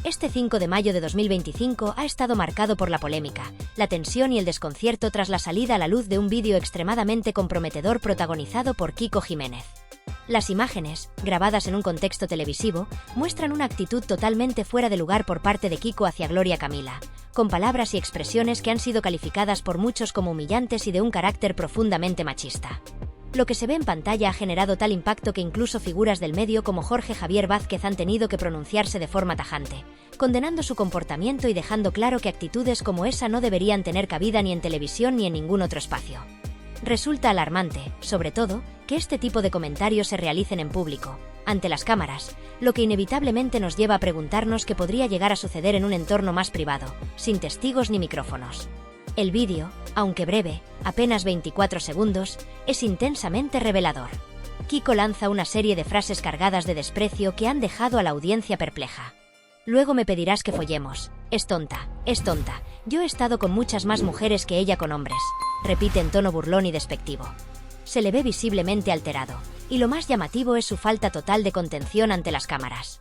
Este 5 de mayo de 2025 ha estado marcado por la polémica, la tensión y el desconcierto tras la salida a la luz de un vídeo extremadamente comprometedor protagonizado por Kiko Jiménez. Las imágenes, grabadas en un contexto televisivo, muestran una actitud totalmente fuera de lugar por parte de Kiko hacia Gloria Camila, con palabras y expresiones que han sido calificadas por muchos como humillantes y de un carácter profundamente machista. Lo que se ve en pantalla ha generado tal impacto que incluso figuras del medio como Jorge Javier Vázquez han tenido que pronunciarse de forma tajante, condenando su comportamiento y dejando claro que actitudes como esa no deberían tener cabida ni en televisión ni en ningún otro espacio. Resulta alarmante, sobre todo, que este tipo de comentarios se realicen en público, ante las cámaras, lo que inevitablemente nos lleva a preguntarnos qué podría llegar a suceder en un entorno más privado, sin testigos ni micrófonos. El vídeo, aunque breve, apenas 24 segundos, es intensamente revelador. Kiko lanza una serie de frases cargadas de desprecio que han dejado a la audiencia perpleja. Luego me pedirás que follemos. Es tonta, yo he estado con muchas más mujeres que ella con hombres, repite en tono burlón y despectivo. Se le ve visiblemente alterado, y lo más llamativo es su falta total de contención ante las cámaras.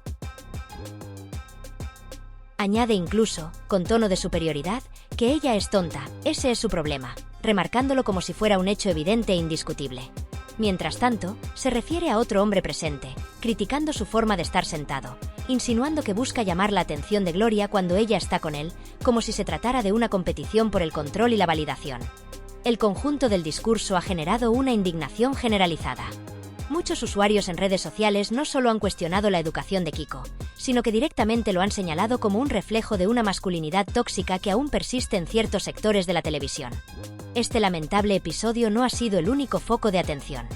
Añade incluso, con tono de superioridad, que ella es tonta, ese es su problema, remarcándolo como si fuera un hecho evidente e indiscutible. Mientras tanto, se refiere a otro hombre presente, criticando su forma de estar sentado, insinuando que busca llamar la atención de Gloria cuando ella está con él, como si se tratara de una competición por el control y la validación. El conjunto del discurso ha generado una indignación generalizada. Muchos usuarios en redes sociales no solo han cuestionado la educación de Kiko, sino que directamente lo han señalado como un reflejo de una masculinidad tóxica que aún persiste en ciertos sectores de la televisión. Este lamentable episodio no ha sido el único foco de atención.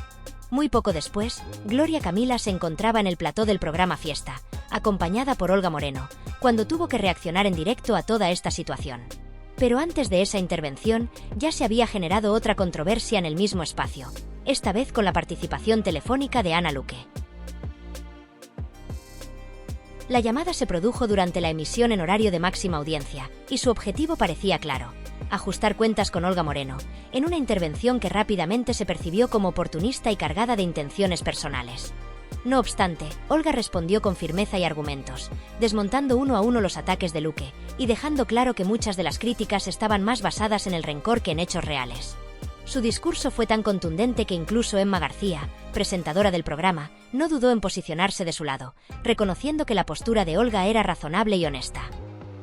Muy poco después, Gloria Camila se encontraba en el plató del programa Fiesta, acompañada por Olga Moreno, cuando tuvo que reaccionar en directo a toda esta situación. Pero antes de esa intervención, ya se había generado otra controversia en el mismo espacio, esta vez con la participación telefónica de Ana Luque. La llamada se produjo durante la emisión en horario de máxima audiencia, y su objetivo parecía claro: ajustar cuentas con Olga Moreno, en una intervención que rápidamente se percibió como oportunista y cargada de intenciones personales. No obstante, Olga respondió con firmeza y argumentos, desmontando uno a uno los ataques de Luque, y dejando claro que muchas de las críticas estaban más basadas en el rencor que en hechos reales. Su discurso fue tan contundente que incluso Emma García, presentadora del programa, no dudó en posicionarse de su lado, reconociendo que la postura de Olga era razonable y honesta.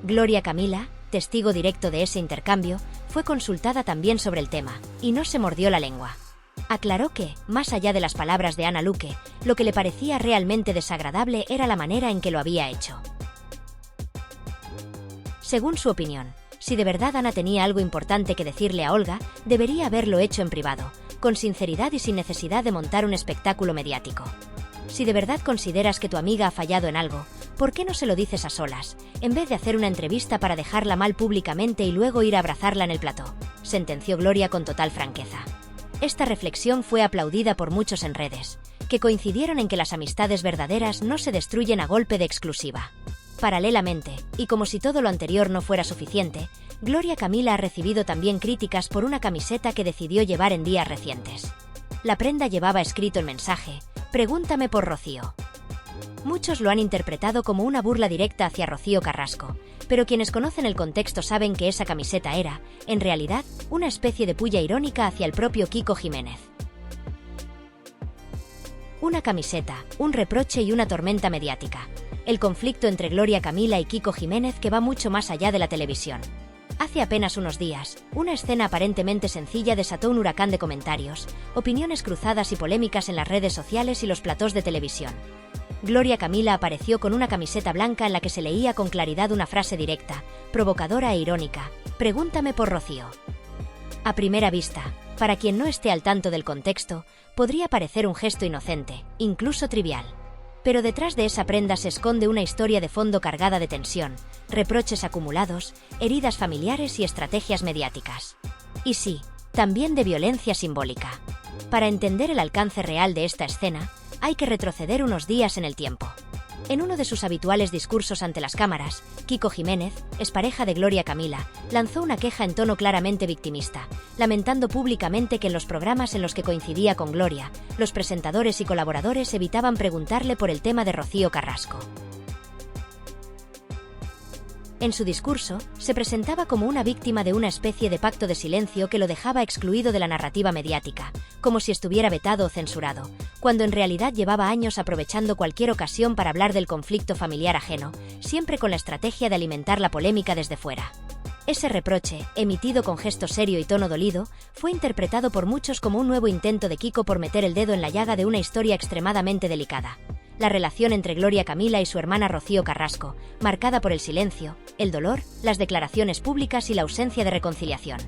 Gloria Camila, testigo directo de ese intercambio, fue consultada también sobre el tema, y no se mordió la lengua. Aclaró que, más allá de las palabras de Ana Luque, lo que le parecía realmente desagradable era la manera en que lo había hecho. Según su opinión, si de verdad Ana tenía algo importante que decirle a Olga, debería haberlo hecho en privado, con sinceridad y sin necesidad de montar un espectáculo mediático. Si de verdad consideras que tu amiga ha fallado en algo, ¿por qué no se lo dices a solas, en vez de hacer una entrevista para dejarla mal públicamente y luego ir a abrazarla en el plató?, sentenció Gloria con total franqueza. Esta reflexión fue aplaudida por muchos en redes, que coincidieron en que las amistades verdaderas no se destruyen a golpe de exclusiva. Paralelamente, y como si todo lo anterior no fuera suficiente, Gloria Camila ha recibido también críticas por una camiseta que decidió llevar en días recientes. La prenda llevaba escrito el mensaje: "Pregúntame por Rocío". Muchos lo han interpretado como una burla directa hacia Rocío Carrasco, pero quienes conocen el contexto saben que esa camiseta era, en realidad, una especie de puya irónica hacia el propio Kiko Jiménez. Una camiseta, un reproche y una tormenta mediática. El conflicto entre Gloria Camila y Kiko Jiménez que va mucho más allá de la televisión. Hace apenas unos días, una escena aparentemente sencilla desató un huracán de comentarios, opiniones cruzadas y polémicas en las redes sociales y los platós de televisión. Gloria Camila apareció con una camiseta blanca en la que se leía con claridad una frase directa, provocadora e irónica: "Pregúntame por Rocío". A primera vista, para quien no esté al tanto del contexto, podría parecer un gesto inocente, incluso trivial. Pero detrás de esa prenda se esconde una historia de fondo cargada de tensión, reproches acumulados, heridas familiares y estrategias mediáticas. Y sí, también de violencia simbólica. Para entender el alcance real de esta escena, hay que retroceder unos días en el tiempo. En uno de sus habituales discursos ante las cámaras, Kiko Jiménez, expareja de Gloria Camila, lanzó una queja en tono claramente victimista, lamentando públicamente que en los programas en los que coincidía con Gloria, los presentadores y colaboradores evitaban preguntarle por el tema de Rocío Carrasco. En su discurso, se presentaba como una víctima de una especie de pacto de silencio que lo dejaba excluido de la narrativa mediática, como si estuviera vetado o censurado, cuando en realidad llevaba años aprovechando cualquier ocasión para hablar del conflicto familiar ajeno, siempre con la estrategia de alimentar la polémica desde fuera. Ese reproche, emitido con gesto serio y tono dolido, fue interpretado por muchos como un nuevo intento de Kiko por meter el dedo en la llaga de una historia extremadamente delicada. La relación entre Gloria Camila y su hermana Rocío Carrasco, marcada por el silencio, el dolor, las declaraciones públicas y la ausencia de reconciliación.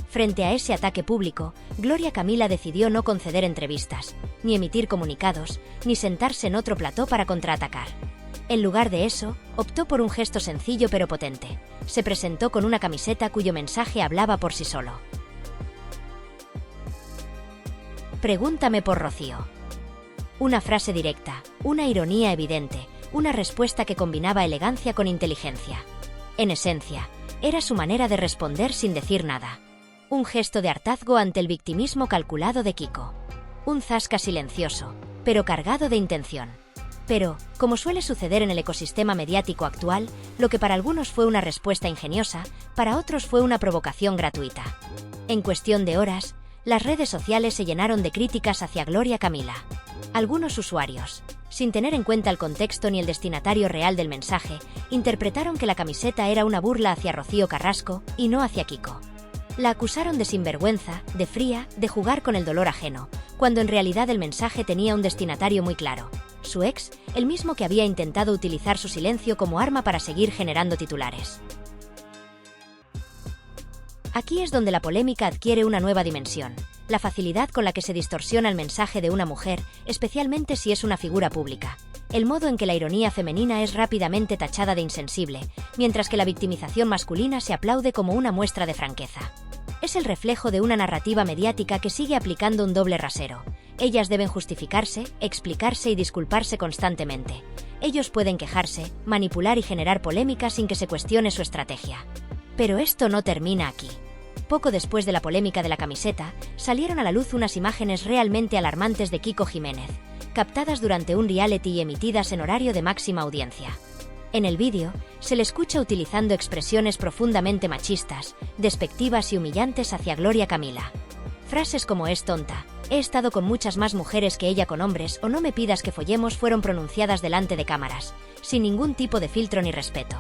Frente a ese ataque público, Gloria Camila decidió no conceder entrevistas, ni emitir comunicados, ni sentarse en otro plató para contraatacar. En lugar de eso, optó por un gesto sencillo pero potente. Se presentó con una camiseta cuyo mensaje hablaba por sí solo. Pregúntame por Rocío. Una frase directa, una ironía evidente, una respuesta que combinaba elegancia con inteligencia. En esencia, era su manera de responder sin decir nada. Un gesto de hartazgo ante el victimismo calculado de Kiko. Un zasca silencioso, pero cargado de intención. Pero, como suele suceder en el ecosistema mediático actual, lo que para algunos fue una respuesta ingeniosa, para otros fue una provocación gratuita. En cuestión de horas, las redes sociales se llenaron de críticas hacia Gloria Camila. Algunos usuarios, sin tener en cuenta el contexto ni el destinatario real del mensaje, interpretaron que la camiseta era una burla hacia Rocío Carrasco y no hacia Kiko. La acusaron de sinvergüenza, de fría, de jugar con el dolor ajeno, cuando en realidad el mensaje tenía un destinatario muy claro. Su ex, el mismo que había intentado utilizar su silencio como arma para seguir generando titulares. Aquí es donde la polémica adquiere una nueva dimensión, la facilidad con la que se distorsiona el mensaje de una mujer, especialmente si es una figura pública. El modo en que la ironía femenina es rápidamente tachada de insensible, mientras que la victimización masculina se aplaude como una muestra de franqueza. Es el reflejo de una narrativa mediática que sigue aplicando un doble rasero. Ellas deben justificarse, explicarse y disculparse constantemente. Ellos pueden quejarse, manipular y generar polémica sin que se cuestione su estrategia. Pero esto no termina aquí. Poco después de la polémica de la camiseta, salieron a la luz unas imágenes realmente alarmantes de Kiko Jiménez, captadas durante un reality y emitidas en horario de máxima audiencia. En el vídeo, se le escucha utilizando expresiones profundamente machistas, despectivas y humillantes hacia Gloria Camila. Frases como "es tonta", "he estado con muchas más mujeres que ella con hombres" o "no me pidas que follemos" fueron pronunciadas delante de cámaras, sin ningún tipo de filtro ni respeto.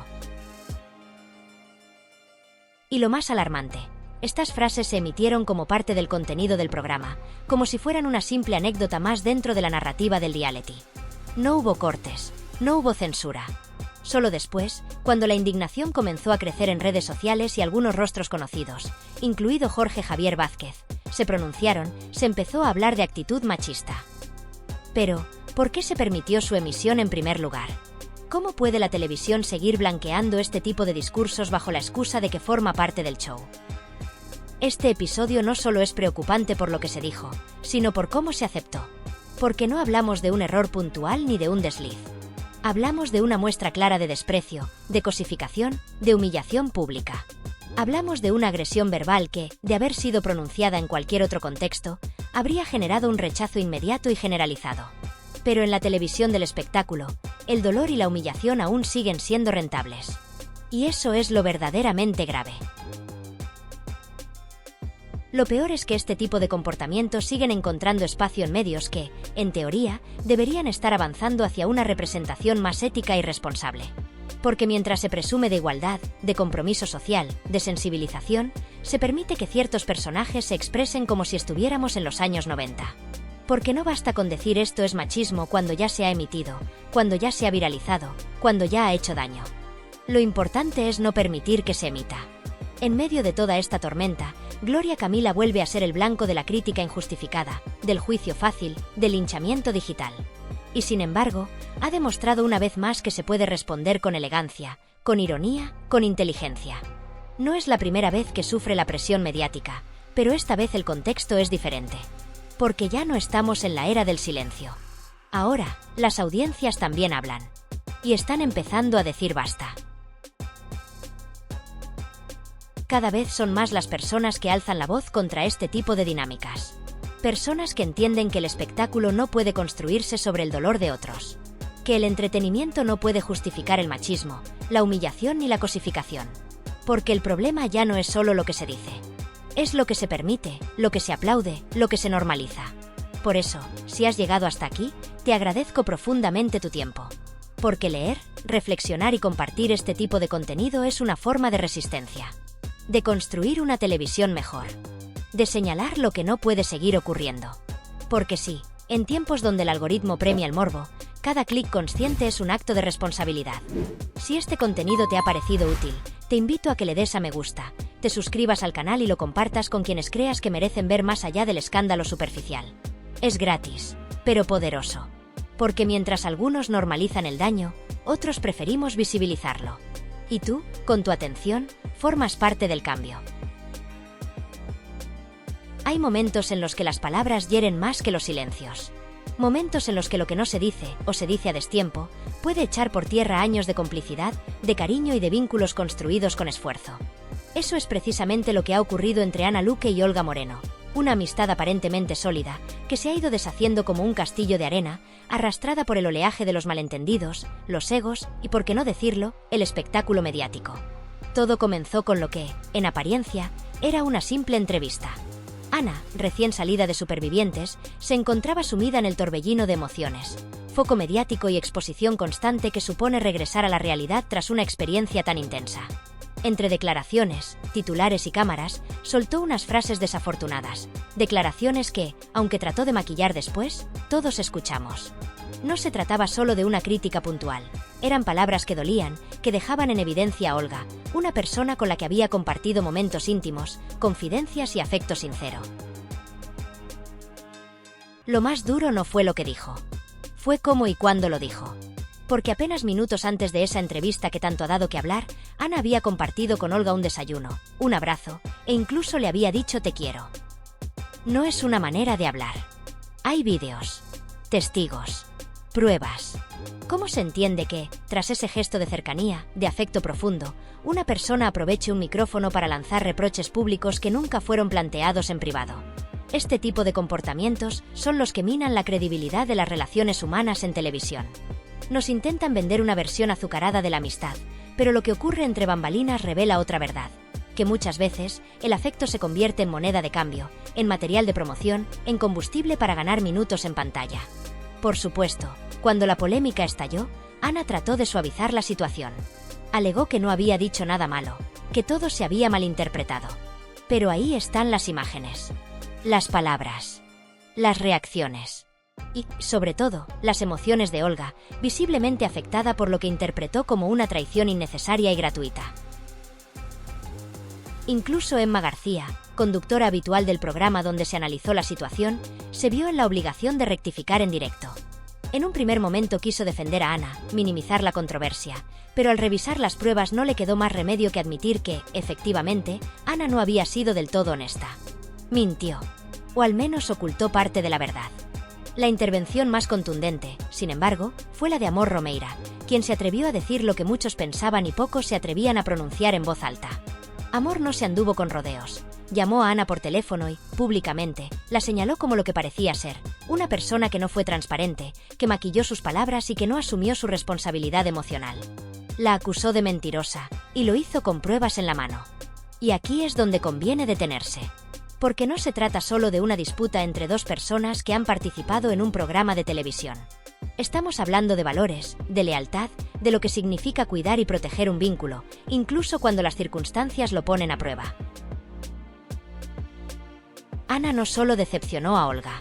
Y lo más alarmante, estas frases se emitieron como parte del contenido del programa, como si fueran una simple anécdota más dentro de la narrativa del reality. No hubo cortes, no hubo censura. Solo después, cuando la indignación comenzó a crecer en redes sociales y algunos rostros conocidos, incluido Jorge Javier Vázquez, se pronunciaron, se empezó a hablar de actitud machista. Pero, ¿por qué se permitió su emisión en primer lugar? ¿Cómo puede la televisión seguir blanqueando este tipo de discursos bajo la excusa de que forma parte del show? Este episodio no solo es preocupante por lo que se dijo, sino por cómo se aceptó. Porque no hablamos de un error puntual ni de un desliz. Hablamos de una muestra clara de desprecio, de cosificación, de humillación pública. Hablamos de una agresión verbal que, de haber sido pronunciada en cualquier otro contexto, habría generado un rechazo inmediato y generalizado. Pero en la televisión del espectáculo, el dolor y la humillación aún siguen siendo rentables. Y eso es lo verdaderamente grave. Lo peor es que este tipo de comportamientos siguen encontrando espacio en medios que, en teoría, deberían estar avanzando hacia una representación más ética y responsable. Porque mientras se presume de igualdad, de compromiso social, de sensibilización, se permite que ciertos personajes se expresen como si estuviéramos en los años 90. Porque no basta con decir esto es machismo cuando ya se ha emitido, cuando ya se ha viralizado, cuando ya ha hecho daño. Lo importante es no permitir que se emita. En medio de toda esta tormenta, Gloria Camila vuelve a ser el blanco de la crítica injustificada, del juicio fácil, del linchamiento digital. Y sin embargo, ha demostrado una vez más que se puede responder con elegancia, con ironía, con inteligencia. No es la primera vez que sufre la presión mediática, pero esta vez el contexto es diferente. Porque ya no estamos en la era del silencio. Ahora, las audiencias también hablan. Y están empezando a decir basta. Cada vez son más las personas que alzan la voz contra este tipo de dinámicas. Personas que entienden que el espectáculo no puede construirse sobre el dolor de otros. Que el entretenimiento no puede justificar el machismo, la humillación ni la cosificación. Porque el problema ya no es solo lo que se dice. Es lo que se permite, lo que se aplaude, lo que se normaliza. Por eso, si has llegado hasta aquí, te agradezco profundamente tu tiempo. Porque leer, reflexionar y compartir este tipo de contenido es una forma de resistencia. De construir una televisión mejor. De señalar lo que no puede seguir ocurriendo. Porque sí, en tiempos donde el algoritmo premia el morbo, cada clic consciente es un acto de responsabilidad. Si este contenido te ha parecido útil, te invito a que le des a me gusta, te suscribas al canal y lo compartas con quienes creas que merecen ver más allá del escándalo superficial. Es gratis, pero poderoso. Porque mientras algunos normalizan el daño, otros preferimos visibilizarlo. Y tú, con tu atención, formas parte del cambio. Hay momentos en los que las palabras hieren más que los silencios. Momentos en los que lo que no se dice, o se dice a destiempo, puede echar por tierra años de complicidad, de cariño y de vínculos construidos con esfuerzo. Eso es precisamente lo que ha ocurrido entre Ana Luque y Olga Moreno, una amistad aparentemente sólida, que se ha ido deshaciendo como un castillo de arena, arrastrada por el oleaje de los malentendidos, los egos y, por qué no decirlo, el espectáculo mediático. Todo comenzó con lo que, en apariencia, era una simple entrevista. Ana, recién salida de Supervivientes, se encontraba sumida en el torbellino de emociones, foco mediático y exposición constante que supone regresar a la realidad tras una experiencia tan intensa. Entre declaraciones, titulares y cámaras, soltó unas frases desafortunadas, declaraciones que, aunque trató de maquillar después, todos escuchamos. No se trataba solo de una crítica puntual, eran palabras que dolían, que dejaban en evidencia a Olga, una persona con la que había compartido momentos íntimos, confidencias y afecto sincero. Lo más duro no fue lo que dijo, fue cómo y cuándo lo dijo. Porque apenas minutos antes de esa entrevista que tanto ha dado que hablar, Ana había compartido con Olga un desayuno, un abrazo, e incluso le había dicho te quiero. No es una manera de hablar. Hay vídeos, testigos, pruebas. ¿Cómo se entiende que, tras ese gesto de cercanía, de afecto profundo, una persona aproveche un micrófono para lanzar reproches públicos que nunca fueron planteados en privado? Este tipo de comportamientos son los que minan la credibilidad de las relaciones humanas en televisión. Nos intentan vender una versión azucarada de la amistad, pero lo que ocurre entre bambalinas revela otra verdad, que muchas veces el afecto se convierte en moneda de cambio, en material de promoción, en combustible para ganar minutos en pantalla. Por supuesto, cuando la polémica estalló, Ana trató de suavizar la situación. Alegó que no había dicho nada malo, que todo se había malinterpretado. Pero ahí están las imágenes, las palabras, las reacciones. Y, sobre todo, las emociones de Olga, visiblemente afectada por lo que interpretó como una traición innecesaria y gratuita. Incluso Emma García, conductora habitual del programa donde se analizó la situación, se vio en la obligación de rectificar en directo. En un primer momento quiso defender a Ana, minimizar la controversia, pero al revisar las pruebas no le quedó más remedio que admitir que, efectivamente, Ana no había sido del todo honesta. Mintió, o al menos ocultó parte de la verdad. La intervención más contundente, sin embargo, fue la de Amor Romeira, quien se atrevió a decir lo que muchos pensaban y pocos se atrevían a pronunciar en voz alta. Amor no se anduvo con rodeos. Llamó a Ana por teléfono y, públicamente, la señaló como lo que parecía ser, una persona que no fue transparente, que maquilló sus palabras y que no asumió su responsabilidad emocional. La acusó de mentirosa, y lo hizo con pruebas en la mano. Y aquí es donde conviene detenerse. Porque no se trata solo de una disputa entre dos personas que han participado en un programa de televisión. Estamos hablando de valores, de lealtad, de lo que significa cuidar y proteger un vínculo, incluso cuando las circunstancias lo ponen a prueba. Ana no solo decepcionó a Olga,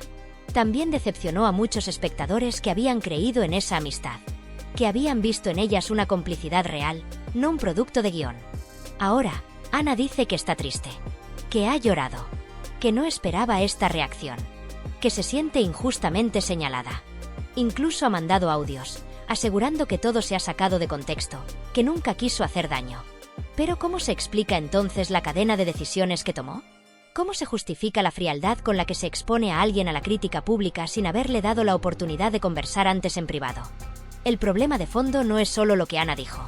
también decepcionó a muchos espectadores que habían creído en esa amistad, que habían visto en ellas una complicidad real, no un producto de guión. Ahora, Ana dice que está triste, que ha llorado, que no esperaba esta reacción, que se siente injustamente señalada. Incluso ha mandado audios, asegurando que todo se ha sacado de contexto, que nunca quiso hacer daño. Pero ¿cómo se explica entonces la cadena de decisiones que tomó? ¿Cómo se justifica la frialdad con la que se expone a alguien a la crítica pública sin haberle dado la oportunidad de conversar antes en privado? El problema de fondo no es solo lo que Ana dijo.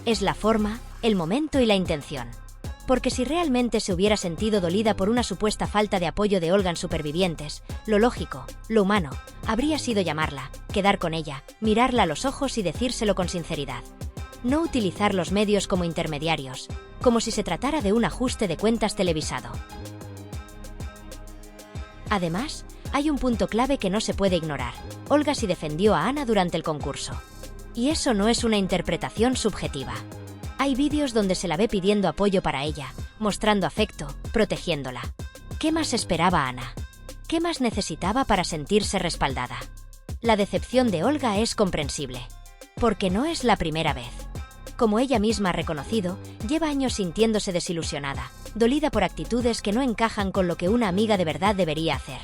Es la forma, el momento y la intención. Porque si realmente se hubiera sentido dolida por una supuesta falta de apoyo de Olga en Supervivientes, lo lógico, lo humano, habría sido llamarla, quedar con ella, mirarla a los ojos y decírselo con sinceridad. No utilizar los medios como intermediarios, como si se tratara de un ajuste de cuentas televisado. Además, hay un punto clave que no se puede ignorar. Olga sí defendió a Ana durante el concurso. Y eso no es una interpretación subjetiva. Hay vídeos donde se la ve pidiendo apoyo para ella, mostrando afecto, protegiéndola. ¿Qué más esperaba Ana? ¿Qué más necesitaba para sentirse respaldada? La decepción de Olga es comprensible. Porque no es la primera vez. Como ella misma ha reconocido, lleva años sintiéndose desilusionada, dolida por actitudes que no encajan con lo que una amiga de verdad debería hacer.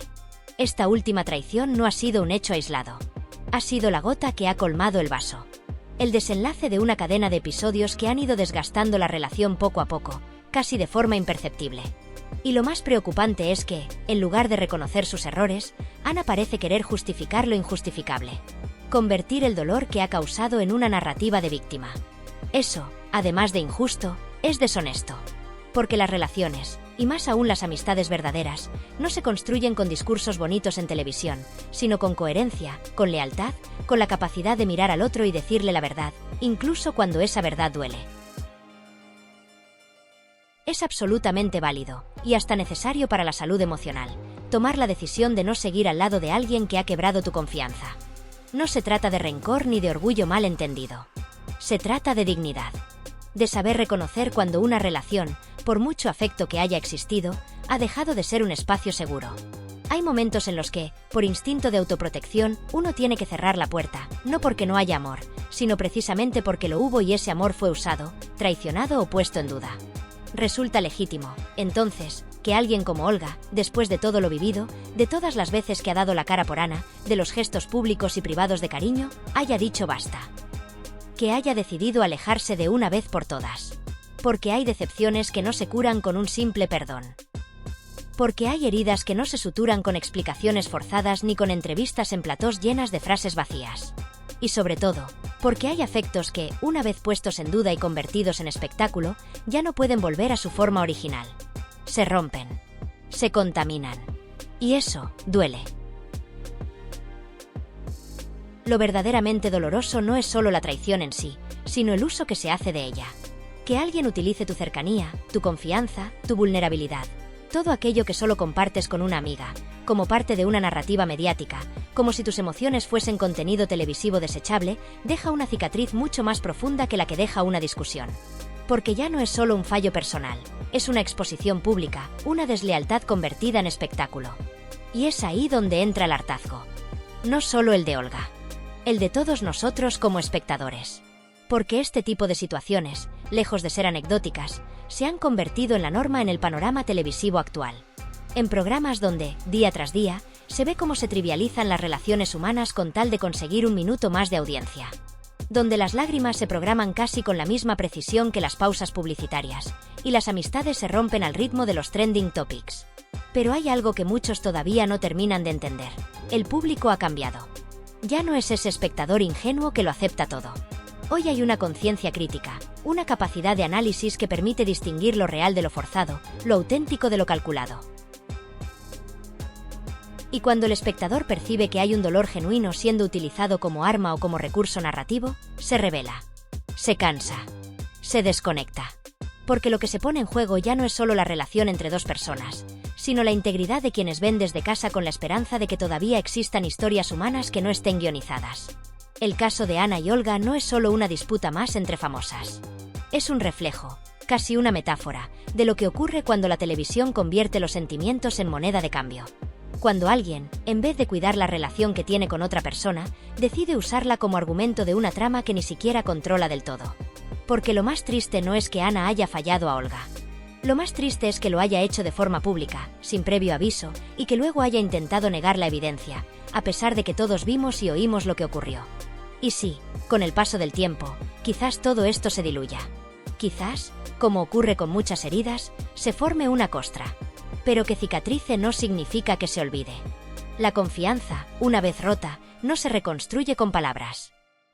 Esta última traición no ha sido un hecho aislado. Ha sido la gota que ha colmado el vaso. El desenlace de una cadena de episodios que han ido desgastando la relación poco a poco, casi de forma imperceptible. Y lo más preocupante es que, en lugar de reconocer sus errores, Ana parece querer justificar lo injustificable. Convertir el dolor que ha causado en una narrativa de víctima. Eso, además de injusto, es deshonesto. Porque las relaciones, y más aún las amistades verdaderas, no se construyen con discursos bonitos en televisión, sino con coherencia, con lealtad, con la capacidad de mirar al otro y decirle la verdad, incluso cuando esa verdad duele. Es absolutamente válido, y hasta necesario para la salud emocional, tomar la decisión de no seguir al lado de alguien que ha quebrado tu confianza. No se trata de rencor ni de orgullo mal entendido. Se trata de dignidad. De saber reconocer cuando una relación, por mucho afecto que haya existido, ha dejado de ser un espacio seguro. Hay momentos en los que, por instinto de autoprotección, uno tiene que cerrar la puerta, no porque no haya amor, sino precisamente porque lo hubo y ese amor fue usado, traicionado o puesto en duda. Resulta legítimo, entonces, que alguien como Olga, después de todo lo vivido, de todas las veces que ha dado la cara por Ana, de los gestos públicos y privados de cariño, haya dicho basta. Que haya decidido alejarse de una vez por todas. Porque hay decepciones que no se curan con un simple perdón. Porque hay heridas que no se suturan con explicaciones forzadas ni con entrevistas en platós llenas de frases vacías. Y sobre todo, porque hay afectos que, una vez puestos en duda y convertidos en espectáculo, ya no pueden volver a su forma original. Se rompen. Se contaminan. Y eso duele. Lo verdaderamente doloroso no es solo la traición en sí, sino el uso que se hace de ella. Que alguien utilice tu cercanía, tu confianza, tu vulnerabilidad, todo aquello que solo compartes con una amiga, como parte de una narrativa mediática, como si tus emociones fuesen contenido televisivo desechable, deja una cicatriz mucho más profunda que la que deja una discusión. Porque ya no es solo un fallo personal, es una exposición pública, una deslealtad convertida en espectáculo. Y es ahí donde entra el hartazgo. No solo el de Olga. El de todos nosotros como espectadores. Porque este tipo de situaciones, lejos de ser anecdóticas, se han convertido en la norma en el panorama televisivo actual. En programas donde, día tras día, se ve cómo se trivializan las relaciones humanas con tal de conseguir un minuto más de audiencia. Donde las lágrimas se programan casi con la misma precisión que las pausas publicitarias, y las amistades se rompen al ritmo de los trending topics. Pero hay algo que muchos todavía no terminan de entender. El público ha cambiado. Ya no es ese espectador ingenuo que lo acepta todo. Hoy hay una conciencia crítica, una capacidad de análisis que permite distinguir lo real de lo forzado, lo auténtico de lo calculado. Y cuando el espectador percibe que hay un dolor genuino siendo utilizado como arma o como recurso narrativo, se rebela. Se cansa. Se desconecta. Porque lo que se pone en juego ya no es solo la relación entre dos personas, sino la integridad de quienes ven desde casa con la esperanza de que todavía existan historias humanas que no estén guionizadas. El caso de Ana y Olga no es solo una disputa más entre famosas. Es un reflejo, casi una metáfora, de lo que ocurre cuando la televisión convierte los sentimientos en moneda de cambio. Cuando alguien, en vez de cuidar la relación que tiene con otra persona, decide usarla como argumento de una trama que ni siquiera controla del todo. Porque lo más triste no es que Ana haya fallado a Olga. Lo más triste es que lo haya hecho de forma pública, sin previo aviso, y que luego haya intentado negar la evidencia, a pesar de que todos vimos y oímos lo que ocurrió. Y sí, con el paso del tiempo, quizás todo esto se diluya. Quizás, como ocurre con muchas heridas, se forme una costra. Pero que cicatrice no significa que se olvide. La confianza, una vez rota, no se reconstruye con palabras.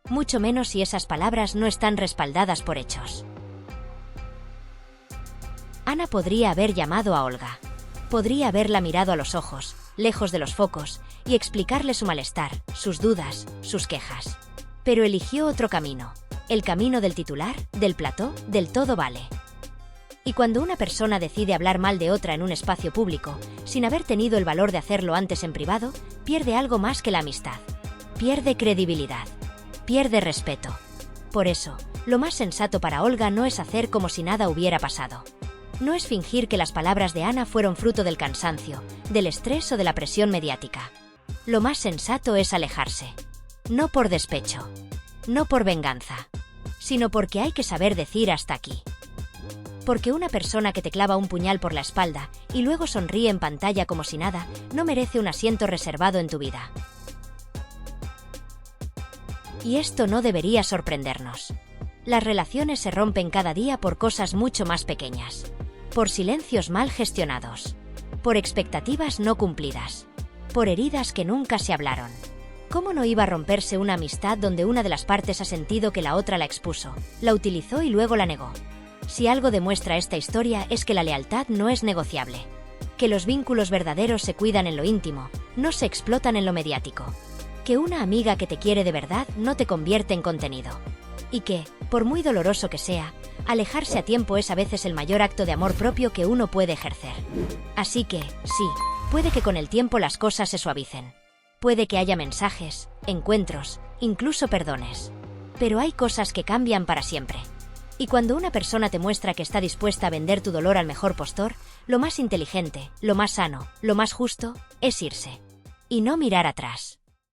Mucho menos si esas palabras no están respaldadas por hechos. Ana podría haber llamado a Olga. Podría haberla mirado a los ojos, lejos de los focos, y explicarle su malestar, sus dudas, sus quejas. Pero eligió otro camino. El camino del titular, del plató, del todo vale. Y cuando una persona decide hablar mal de otra en un espacio público, sin haber tenido el valor de hacerlo antes en privado, pierde algo más que la amistad. Pierde credibilidad. Pierde respeto. Por eso, lo más sensato para Olga no es hacer como si nada hubiera pasado. No es fingir que las palabras de Ana fueron fruto del cansancio, del estrés o de la presión mediática. Lo más sensato es alejarse. No por despecho. No por venganza. Sino porque hay que saber decir hasta aquí. Porque una persona que te clava un puñal por la espalda y luego sonríe en pantalla como si nada, no merece un asiento reservado en tu vida. Y esto no debería sorprendernos. Las relaciones se rompen cada día por cosas mucho más pequeñas. Por silencios mal gestionados. Por expectativas no cumplidas. Por heridas que nunca se hablaron. ¿Cómo no iba a romperse una amistad donde una de las partes ha sentido que la otra la expuso, la utilizó y luego la negó? Si algo demuestra esta historia es que la lealtad no es negociable. Que los vínculos verdaderos se cuidan en lo íntimo, no se explotan en lo mediático. Que una amiga que te quiere de verdad no te convierte en contenido. Y que, por muy doloroso que sea, alejarse a tiempo es a veces el mayor acto de amor propio que uno puede ejercer. Así que, sí, puede que con el tiempo las cosas se suavicen. Puede que haya mensajes, encuentros, incluso perdones. Pero hay cosas que cambian para siempre. Y cuando una persona te muestra que está dispuesta a vender tu dolor al mejor postor, lo más inteligente, lo más sano, lo más justo, es irse. Y no mirar atrás.